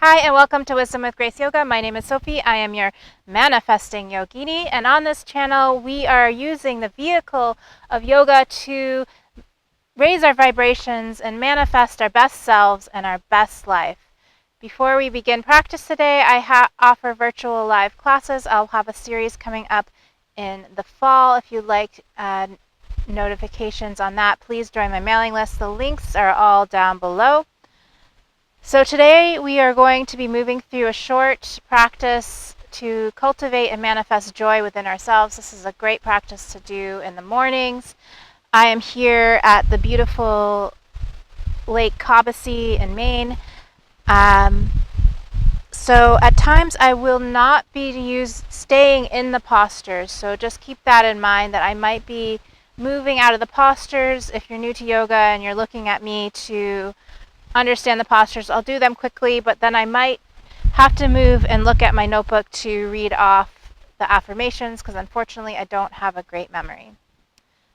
Hi, and welcome to Wisdom with Grace Yoga. My name is Sophie. I am your manifesting yogini, and on this channel we are using the vehicle of yoga to raise our vibrations and manifest our best selves and our best life. Before we begin practice today, I offer virtual live classes. I'll have a series coming up in the fall. If you'd like notifications on that, please join my mailing list. The links are all down below. So today we are going to be moving through a short practice to cultivate and manifest joy within ourselves. This is a great practice to do in the mornings. I am here at the beautiful Lake Cobbessy in Maine. So at times I will not be staying in the postures. So just keep that in mind, that I might be moving out of the postures. If you're new to yoga and you're looking at me to understand the postures, I'll do them quickly, but then I might have to move and look at my notebook to read off the affirmations, because unfortunately I don't have a great memory.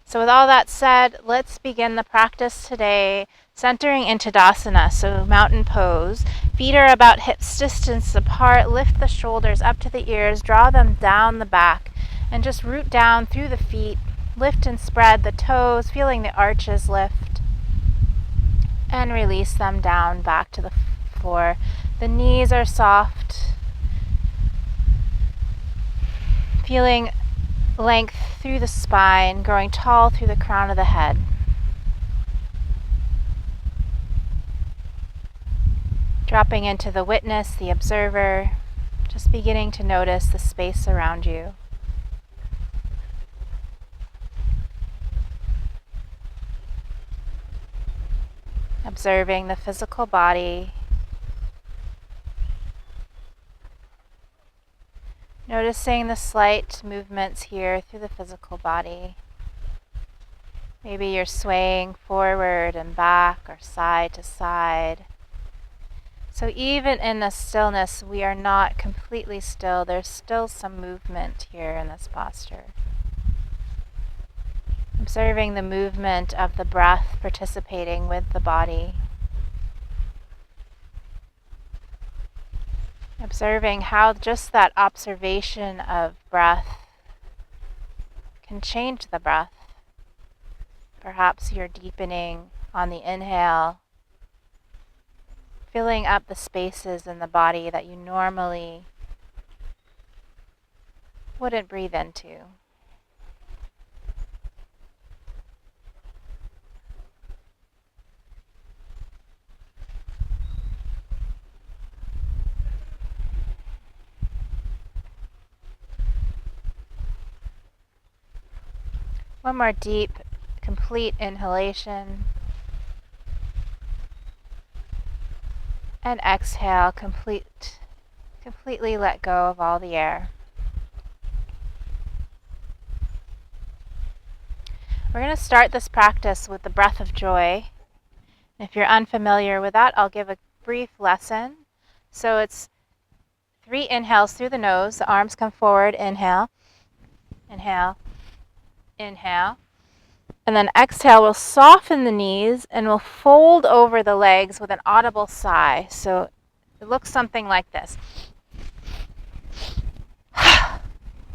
So with all that said, let's begin the practice today, centering into Tadasana, so mountain pose. Feet are about hips distance apart. Lift the shoulders up to the ears, draw them down the back, and just root down through the feet. Lift and spread the toes, feeling the arches lift, and release them down back to the floor. The knees are soft, feeling length through the spine, growing tall through the crown of the head. Dropping into the witness, the observer, just beginning to notice the space around you. Observing the physical body. Noticing the slight movements here through the physical body. Maybe you're swaying forward and back or side to side. So even in the stillness, we are not completely still. There's still some movement here in this posture. Observing the movement of the breath participating with the body. Observing how just that observation of breath can change the breath. Perhaps you're deepening on the inhale, filling up the spaces in the body that you normally wouldn't breathe into. One more deep, complete inhalation. And exhale, completely let go of all the air. We're going to start this practice with the breath of joy. If you're unfamiliar with that, I'll give a brief lesson. So it's 3 inhales through the nose. The arms come forward. Inhale, inhale, inhale. And then exhale, we'll soften the knees and we'll fold over the legs with an audible sigh. So it looks something like this.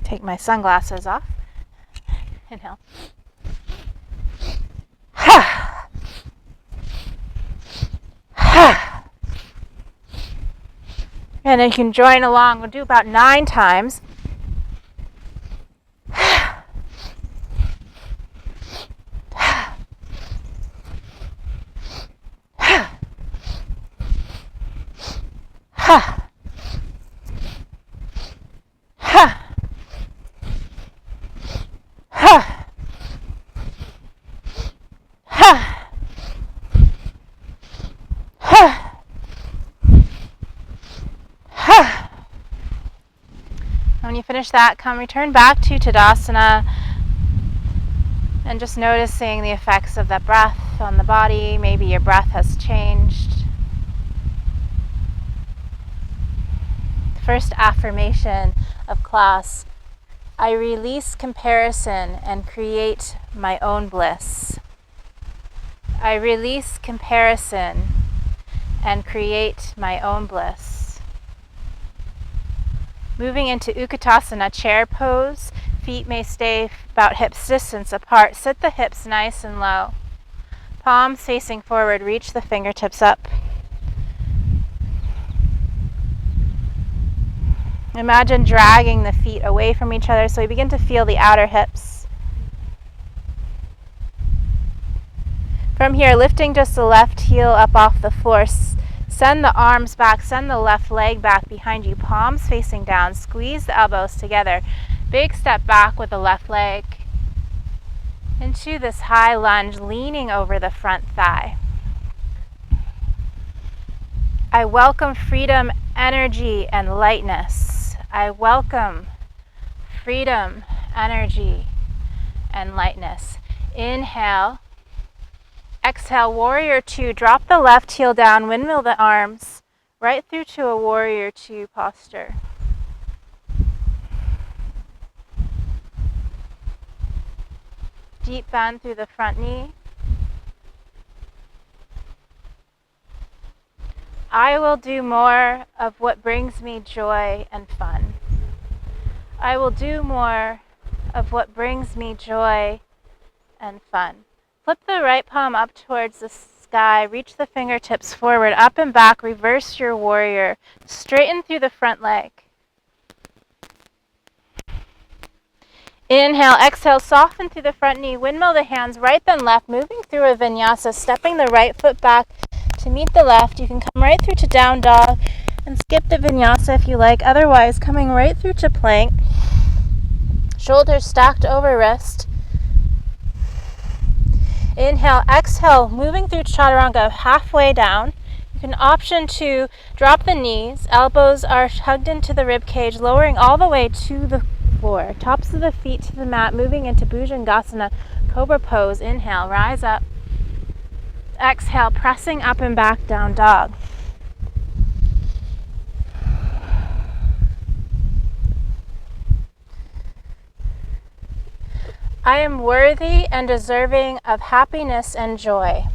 Take my sunglasses off. Inhale. And then you can join along. We'll do about 9 times. When you finish that, return back to Tadasana and just noticing the effects of that breath on the body. Maybe your breath has changed. The first affirmation of class: I release comparison and create my own bliss. I release comparison and create my own bliss. Moving into Utkatasana, chair pose. Feet may stay about hips distance apart. Sit the hips nice and low. Palms facing forward, reach the fingertips up. Imagine dragging the feet away from each other so we begin to feel the outer hips. From here, lifting just the left heel up off the floor. Send the arms back, send the left leg back behind you, palms facing down. Squeeze the elbows together. Big step back with the left leg into this high lunge, leaning over the front thigh. I welcome freedom, energy, and lightness. I welcome freedom, energy, and lightness. Inhale. Exhale, warrior two. Drop the left heel down, windmill the arms right through to a warrior two posture. Deep bend through the front knee. I will do more of what brings me joy and fun. I will do more of what brings me joy and fun. Flip the right palm up towards the sky. Reach the fingertips forward, up and back. Reverse your warrior. Straighten through the front leg. Inhale, exhale, soften through the front knee. Windmill the hands right then left, moving through a vinyasa, stepping the right foot back to meet the left. You can come right through to down dog and skip the vinyasa if you like. Otherwise, coming right through to plank. Shoulders stacked over wrist. Inhale, exhale, moving through chaturanga halfway down. You can option to drop the knees. Elbows are hugged into the rib cage, lowering all the way to the floor. Tops of the feet to the mat, moving into Bhujangasana, cobra pose. Inhale, rise up. Exhale, pressing up and back, down dog. I am worthy and deserving of happiness and joy.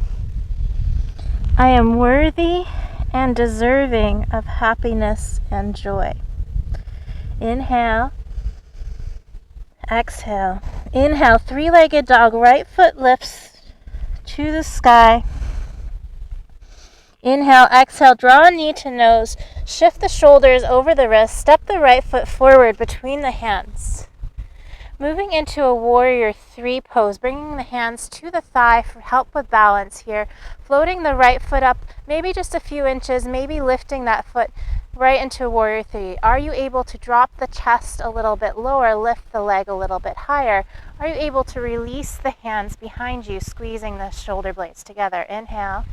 I am worthy and deserving of happiness and joy. Inhale. Exhale. Inhale, three-legged dog. Right foot lifts to the sky. Inhale, exhale, draw a knee to nose. Shift the shoulders over the wrist. Step the right foot forward between the hands. Moving into a warrior three pose, bringing the hands to the thigh for help with balance here. Floating the right foot up, maybe just a few inches, maybe lifting that foot right into warrior three. Are you able to drop the chest a little bit lower, lift the leg a little bit higher? Are you able to release the hands behind you, squeezing the shoulder blades together? Inhale.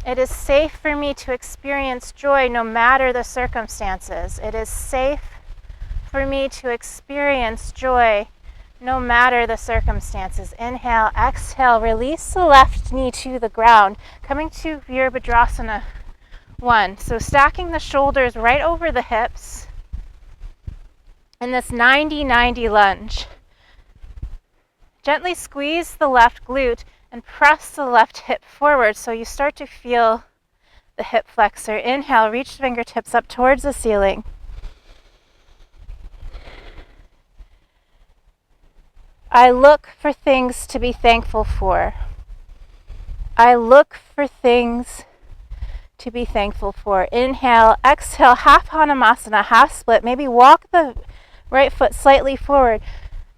It is safe for me to experience joy no matter the circumstances. It is safe for me to experience joy no matter the circumstances. Inhale, exhale, release the left knee to the ground, coming to Virabhadrasana 1. So stacking the shoulders right over the hips in this 90-90 lunge. Gently squeeze the left glute and press the left hip forward so you start to feel the hip flexor. Inhale, reach the fingertips up towards the ceiling. I look for things to be thankful for. I look for things to be thankful for. Inhale, exhale, half Hanumasana, half split. Maybe walk the right foot slightly forward.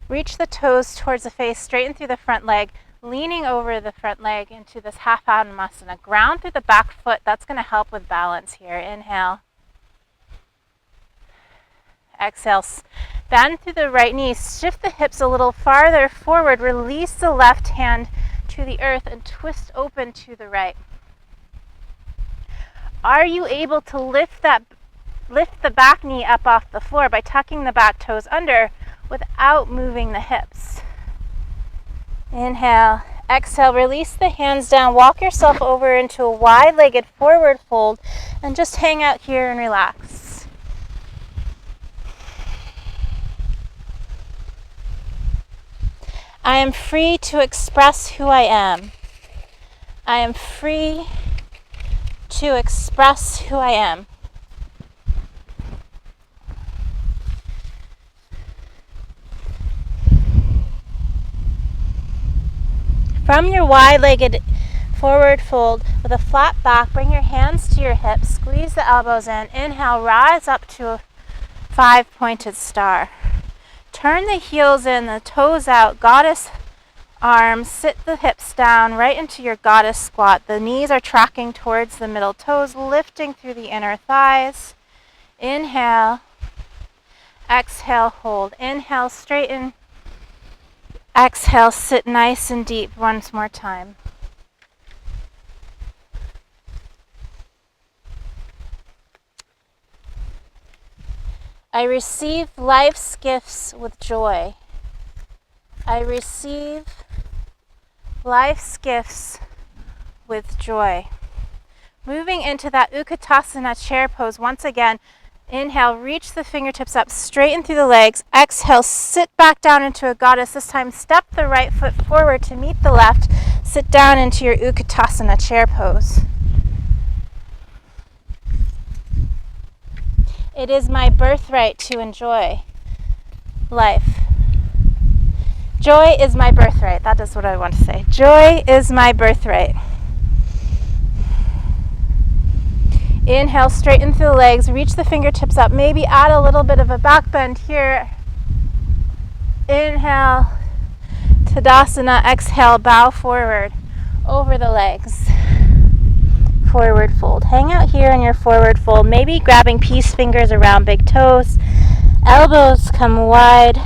Reach the toes towards the face, straighten through the front leg, leaning over the front leg into this half Hanumasana. Ground through the back foot. That's going to help with balance here. Inhale. Exhale, bend through the right knee, shift the hips a little farther forward, release the left hand to the earth and twist open to the right. Are you able to lift the back knee up off the floor by tucking the back toes under without moving the hips? Inhale, exhale, release the hands down, walk yourself over into a wide-legged forward fold and just hang out here and relax. I am free to express who I am. I am free to express who I am. From your wide-legged forward fold with a flat back, bring your hands to your hips, squeeze the elbows in. Inhale, rise up to a 5-pointed star. Turn the heels in, the toes out, goddess arms, sit the hips down right into your goddess squat. The knees are tracking towards the middle toes, lifting through the inner thighs. Inhale, exhale, hold. Inhale, straighten. Exhale, sit nice and deep once more time. I receive life's gifts with joy. I receive life's gifts with joy. Moving into that Utkatasana chair pose once again. Inhale, reach the fingertips up, straighten through the legs. Exhale, sit back down into a goddess. This time, step the right foot forward to meet the left. Sit down into your Utkatasana chair pose. It is my birthright to enjoy life. Joy is my birthright. That is what I want to say. Joy is my birthright. Inhale, straighten through the legs, reach the fingertips up, maybe add a little bit of a back bend here. Inhale, Tadasana, exhale, bow forward over the legs. Forward fold. Hang out here in your forward fold, maybe grabbing peace fingers around big toes. Elbows come wide.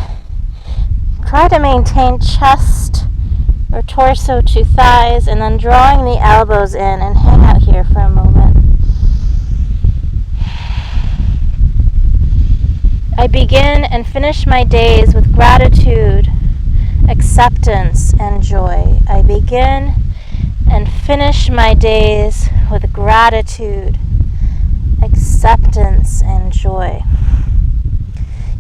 Try to maintain chest or torso to thighs, and then drawing the elbows in, and hang out here for a moment. I begin and finish my days with gratitude, acceptance, and joy. I begin and finish my days with gratitude, acceptance, and joy.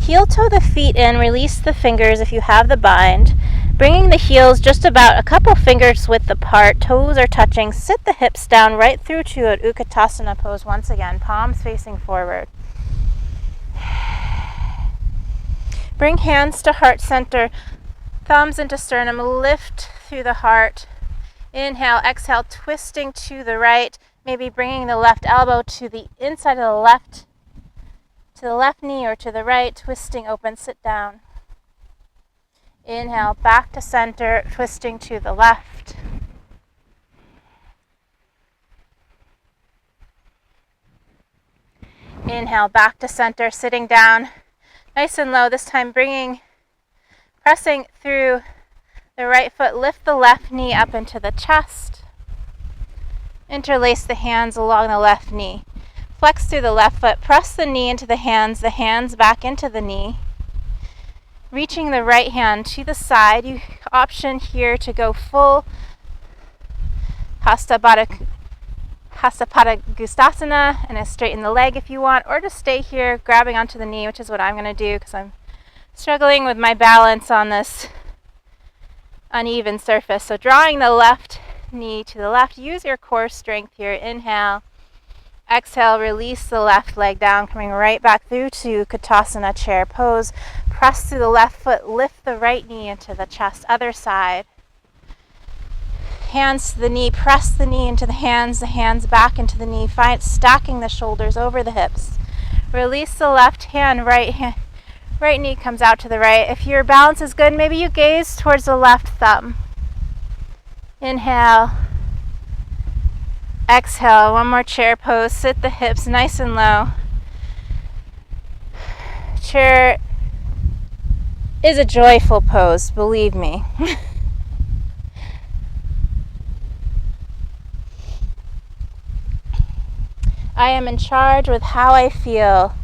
Heel toe the feet in, release the fingers if you have the bind. Bringing the heels just about a couple fingers width apart, toes are touching. Sit the hips down right through to an Utkatasana pose once again, palms facing forward. Bring hands to heart center, thumbs into sternum, lift through the heart. Inhale, exhale, twisting to the right, maybe bringing the left elbow to the inside of the left knee or to the right, twisting open, sit down. Inhale, back to center, twisting to the left. Inhale, back to center, sitting down, nice and low. This time pressing through the right foot, lift the left knee up into the chest. Interlace the hands along the left knee. Flex through the left foot, press the knee into the hands back into the knee. Reaching the right hand to the side, you option here to go full Hastapadagustasana and straighten the leg if you want, or just stay here grabbing onto the knee, which is what I'm going to do because I'm struggling with my balance on this uneven surface. So drawing the left knee to the left, use your core strength here. Inhale, exhale, release the left leg down, coming right back through to Utkatasana chair pose. Press through the left foot, lift the right knee into the chest, other side. Hands to the knee, press the knee into the hands back into the knee. Find stacking the shoulders over the hips. Release the left hand, right knee comes out to the right. If your balance is good, maybe you gaze towards the left thumb. Inhale. Exhale, one more chair pose. Sit the hips nice and low. Chair is a joyful pose, believe me. I am in charge with how I feel,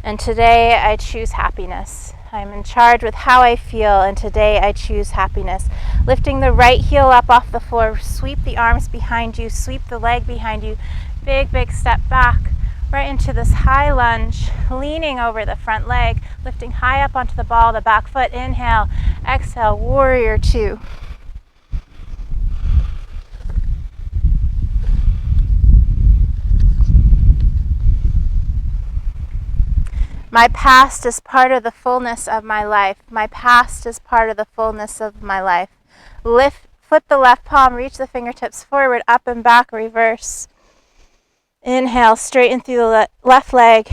and today I choose happiness. I'm in charge with how I feel, and today I choose happiness. Lifting the right heel up off the floor, sweep the arms behind you, sweep the leg behind you. Big step back, right into this high lunge, leaning over the front leg, lifting high up onto the ball of the back foot. Inhale, exhale, warrior two. My past is part of the fullness of my life. My past is part of the fullness of my life. flip the left palm, reach the fingertips forward, up and back, reverse. Inhale, straighten through the left leg.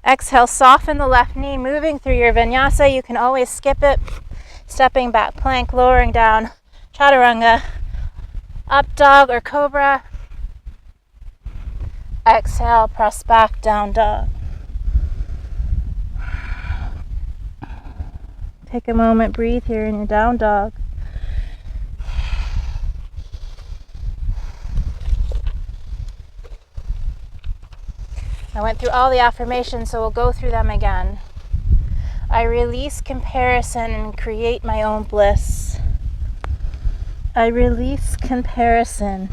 Exhale, soften the left knee, moving through your vinyasa. You can always skip it. Stepping back plank, lowering down, chaturanga, up dog or cobra. Exhale, press back, down dog. Take a moment, breathe here in your down dog. I went through all the affirmations, so we'll go through them again. I release comparison and create my own bliss. I release comparison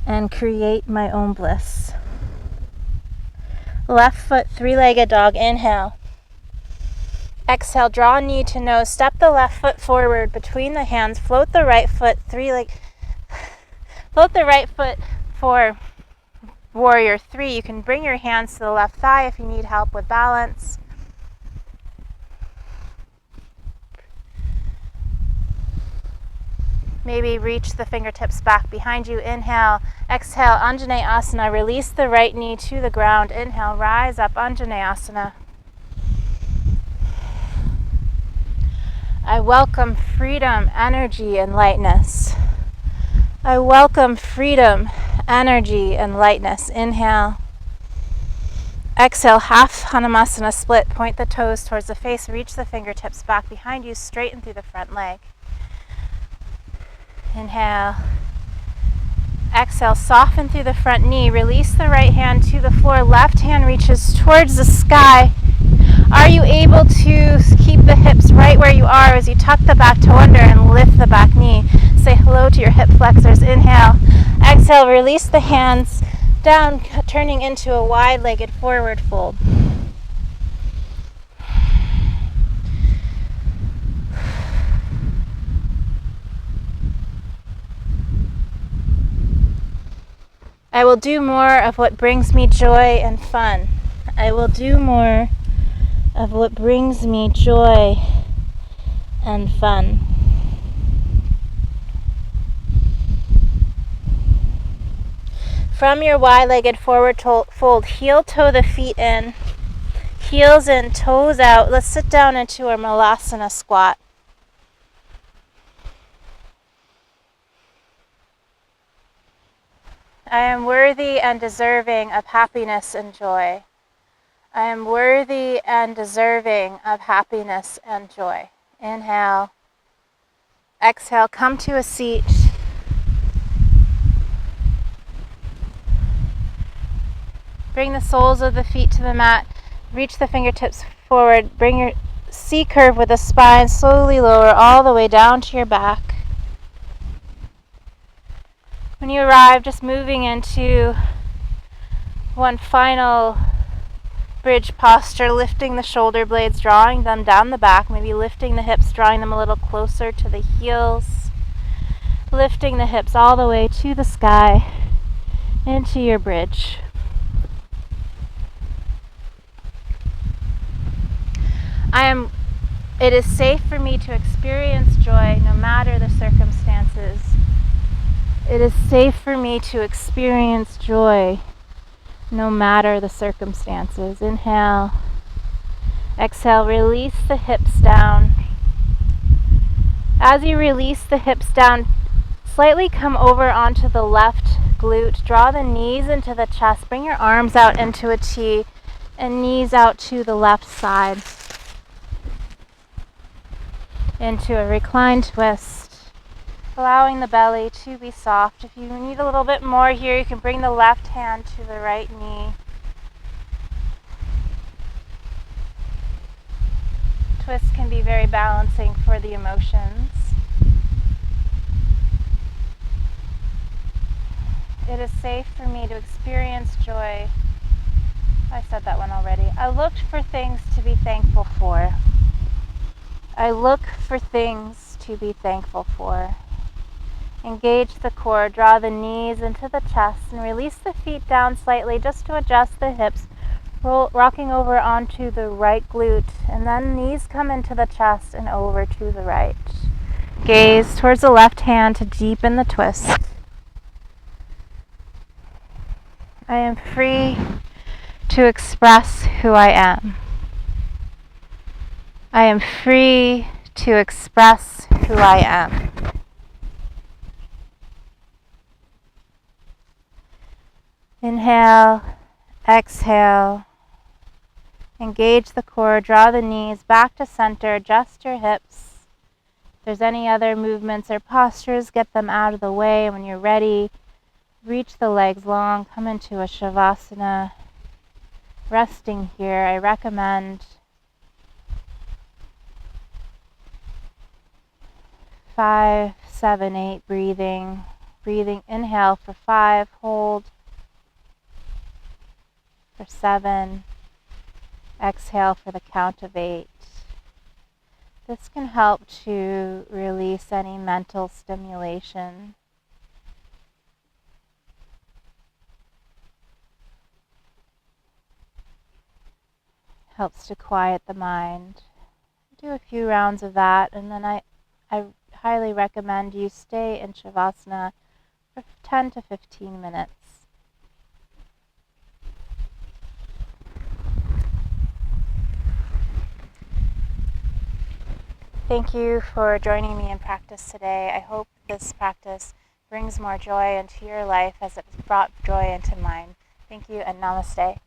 and create my own bliss. Left foot, three-legged dog, inhale. Exhale, draw knee to nose, step the left foot forward between the hands, float the right foot, float the right foot for warrior three. You can bring your hands to the left thigh if you need help with balance. Maybe reach the fingertips back behind you. Inhale, exhale, Anjaneyasana. Release the right knee to the ground. Inhale, rise up, Anjaneyasana. I welcome freedom, energy, and lightness. I welcome freedom, energy, and lightness. Inhale. Exhale, half Hanumasana split. Point the toes towards the face. Reach the fingertips back behind you. Straighten through the front leg. Inhale. Exhale, soften through the front knee. Release the right hand to the floor. Left hand reaches towards the sky. Are you able to keep the hips right where you are as you tuck the back toe under and lift the back knee? Say hello to your hip flexors. Inhale. Exhale, release the hands down, turning into a wide-legged forward fold. I will do more of what brings me joy and fun. I will do more of what brings me joy and fun. From your wide-legged forward fold, heel toe the feet in, heels in, toes out. Let's sit down into our Malasana squat. I am worthy and deserving of happiness and joy. I am worthy and deserving of happiness and joy. Inhale. Exhale, come to a seat. Bring the soles of the feet to the mat. Reach the fingertips forward. Bring your C curve with the spine. Slowly lower all the way down to your back. When you arrive, just moving into one final bridge posture, lifting the shoulder blades, drawing them down the back, maybe lifting the hips, drawing them a little closer to the heels, lifting the hips all the way to the sky, into your bridge. It is safe for me to experience joy no matter the circumstances. It is safe for me to experience joy no matter the circumstances. Inhale. Exhale, release the hips down. As you release the hips down, slightly come over onto the left glute. Draw the knees into the chest. Bring your arms out into a T and knees out to the left side. Into a reclined twist, allowing the belly to be soft. If you need a little bit more here, you can bring the left hand to the right knee. Twists can be very balancing for the emotions. It is safe for me to experience joy. I said that one already. I looked for things to be thankful for. I look for things to be thankful for. Engage the core, draw the knees into the chest, and release the feet down slightly just to adjust the hips, rocking over onto the right glute, and then knees come into the chest and over to the right. Gaze towards the left hand to deepen the twist. I am free to express who I am. I am free to express who I am. Inhale, exhale. Engage the core, draw the knees back to center, adjust your hips. If there's any other movements or postures, get them out of the way. When you're ready, reach the legs long, come into a Shavasana. Resting here, I recommend 5, 7, 8 breathing. Breathing, inhale for 5, hold for 7, exhale for the count of 8. This can help to release any mental stimulation. Helps to quiet the mind. Do a few rounds of that, and then I highly recommend you stay in Shavasana for 10 to 15 minutes. Thank you for joining me in practice today. I hope this practice brings more joy into your life as it's brought joy into mine. Thank you and namaste.